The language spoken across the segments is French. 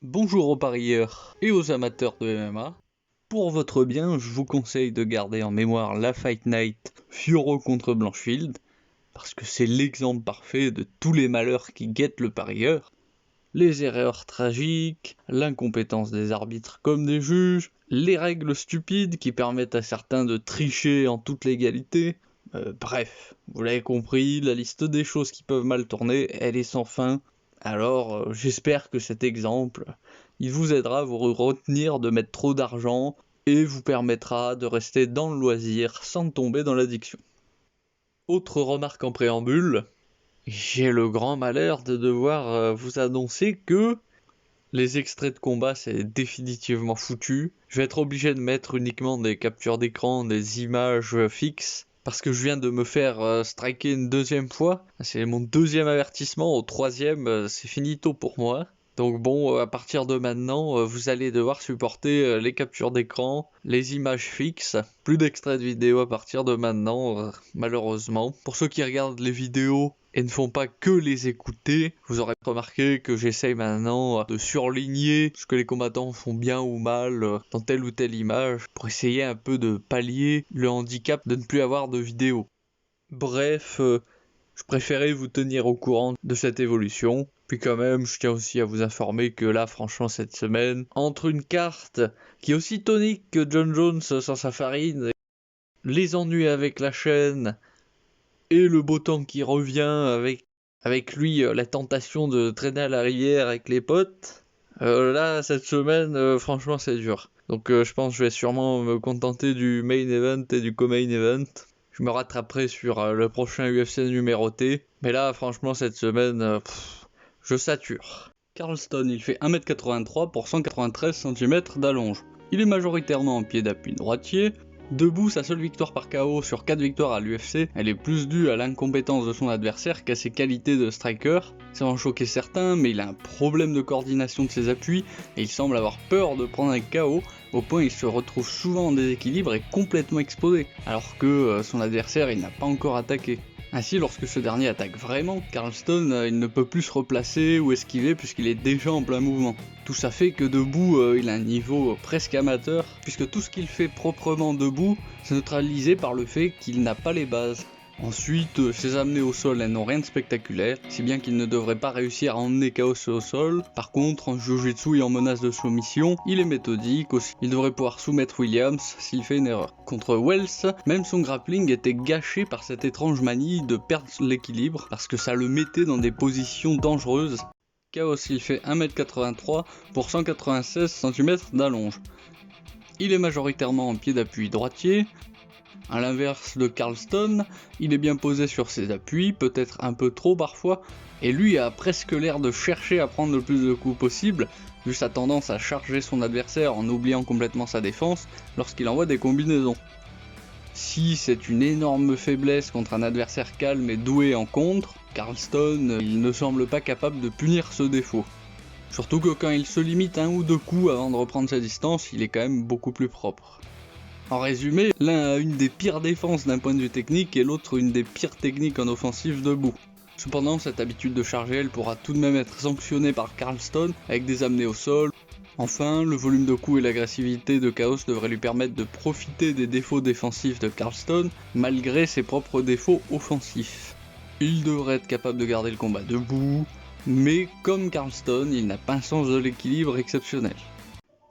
Bonjour aux parieurs et aux amateurs de MMA. Pour votre bien, je vous conseille de garder en mémoire la Fight Night Fiorot contre Blanchfield, parce que c'est l'exemple parfait de tous les malheurs qui guettent le parieur. Les erreurs tragiques, l'incompétence des arbitres comme des juges, les règles stupides qui permettent à certains de tricher en toute légalité. Bref, vous l'avez compris, la liste des choses qui peuvent mal tourner, elle est sans fin. Alors, j'espère que cet exemple, il vous aidera à vous retenir de mettre trop d'argent et vous permettra de rester dans le loisir sans tomber dans l'addiction. Autre remarque en préambule, j'ai le grand malheur de devoir vous annoncer que les extraits de combat c'est définitivement foutu. Je vais être obligé de mettre uniquement des captures d'écran, des images fixes, parce que je viens de me faire striker une deuxième fois. C'est mon deuxième avertissement, au troisième c'est finito pour moi. Donc bon, à partir de maintenant, vous allez devoir supporter les captures d'écran, les images fixes, plus d'extraits de vidéos à partir de maintenant, malheureusement. Pour ceux qui regardent les vidéos et ne font pas que les écouter, vous aurez remarqué que j'essaye maintenant de surligner ce que les combattants font bien ou mal dans telle ou telle image, pour essayer un peu de pallier le handicap de ne plus avoir de vidéos. Bref, je préférais vous tenir au courant de cette évolution. Puis quand même, je tiens aussi à vous informer que là, franchement, cette semaine, entre une carte qui est aussi tonique que John Jones sans sa farine, les ennuis avec la chaîne, et le beau temps qui revient avec lui, la tentation de traîner à la rivière avec les potes, là, cette semaine, franchement, c'est dur. Donc je pense que je vais sûrement me contenter du main event et du co-main event. Je me rattraperai sur le prochain UFC numéroté. Mais là, franchement, cette semaine, je sature. Carlston, il fait 1m83 pour 193 cm d'allonge. Il est majoritairement en pied d'appui droitier. Debout, sa seule victoire par KO sur 4 victoires à l'UFC, elle est plus due à l'incompétence de son adversaire qu'à ses qualités de striker. Ça va en choquer certains, mais il a un problème de coordination de ses appuis et il semble avoir peur de prendre un KO, au point il se retrouve souvent en déséquilibre et complètement exposé, alors que son adversaire il n'a pas encore attaqué. Ainsi, lorsque ce dernier attaque vraiment, Carlston il ne peut plus se replacer ou esquiver puisqu'il est déjà en plein mouvement. Tout ça fait que debout, il a un niveau presque amateur, puisque tout ce qu'il fait proprement debout, c'est neutralisé par le fait qu'il n'a pas les bases. Ensuite, ses amenées au sol, elles n'ont rien de spectaculaire, si bien qu'il ne devrait pas réussir à emmener Chaos au sol. Par contre, en Jiu-Jitsu et en menace de soumission, il est méthodique aussi. Il devrait pouvoir soumettre Williams s'il fait une erreur. Contre Wells, même son grappling était gâché par cette étrange manie de perdre l'équilibre, parce que ça le mettait dans des positions dangereuses. Chaos, il fait 1m83 pour 196 cm d'allonge. Il est majoritairement en pied d'appui droitier. À l'inverse de Carlston, il est bien posé sur ses appuis, peut-être un peu trop parfois, et lui a presque l'air de chercher à prendre le plus de coups possible, vu sa tendance à charger son adversaire en oubliant complètement sa défense lorsqu'il envoie des combinaisons. Si c'est une énorme faiblesse contre un adversaire calme et doué en contre, Carlston il ne semble pas capable de punir ce défaut. Surtout que quand il se limite un ou deux coups avant de reprendre sa distance, il est quand même beaucoup plus propre. En résumé, l'un a une des pires défenses d'un point de vue technique et l'autre une des pires techniques en offensive debout. Cependant, cette habitude de charger, elle pourra tout de même être sanctionnée par Carlston avec des amenées au sol. Enfin, le volume de coups et l'agressivité de Chaos devraient lui permettre de profiter des défauts défensifs de Carlston, malgré ses propres défauts offensifs. Il devrait être capable de garder le combat debout, mais comme Carlston, il n'a pas un sens de l'équilibre exceptionnel.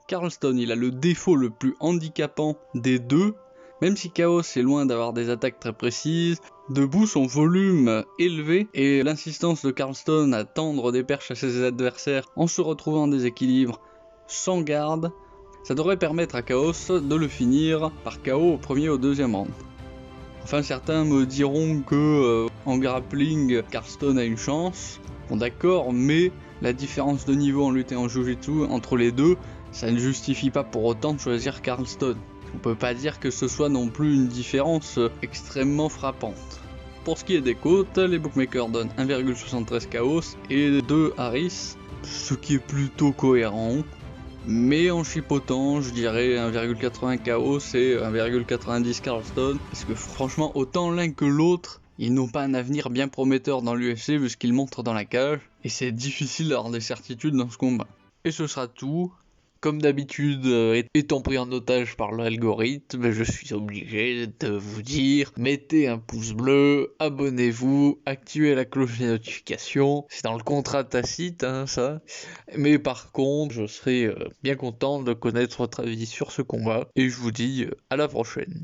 Carlston, il a le défaut le plus handicapant des deux, même si Chaos est loin d'avoir des attaques très précises. Debout, son volume élevé et l'insistance de Carlston à tendre des perches à ses adversaires en se retrouvant en déséquilibre sans garde, ça devrait permettre à Chaos de le finir par KO au premier ou au deuxième round. Enfin, certains me diront que en grappling, Carlston a une chance. Bon d'accord, mais la différence de niveau en lutte et en Jiu-Jitsu entre les deux, ça ne justifie pas pour autant de choisir Carlston. On peut pas dire que ce soit non plus une différence extrêmement frappante. Pour ce qui est des cotes, les bookmakers donnent 1,73 Chaos et 2 Harris, ce qui est plutôt cohérent. Mais en chipotant, je dirais 1,80 Chaos et 1,90 Carlston, parce que franchement, autant l'un que l'autre, ils n'ont pas un avenir bien prometteur dans l'UFC vu ce qu'ils montrent dans la cage, et c'est difficile d'avoir des certitudes dans ce combat. Et ce sera tout. Comme d'habitude, étant pris en otage par l'algorithme, je suis obligé de vous dire, mettez un pouce bleu, abonnez-vous, activez la cloche des notifications. C'est dans le contrat tacite, hein, ça. Mais par contre, je serai bien content de connaître votre avis sur ce combat. Et je vous dis à la prochaine.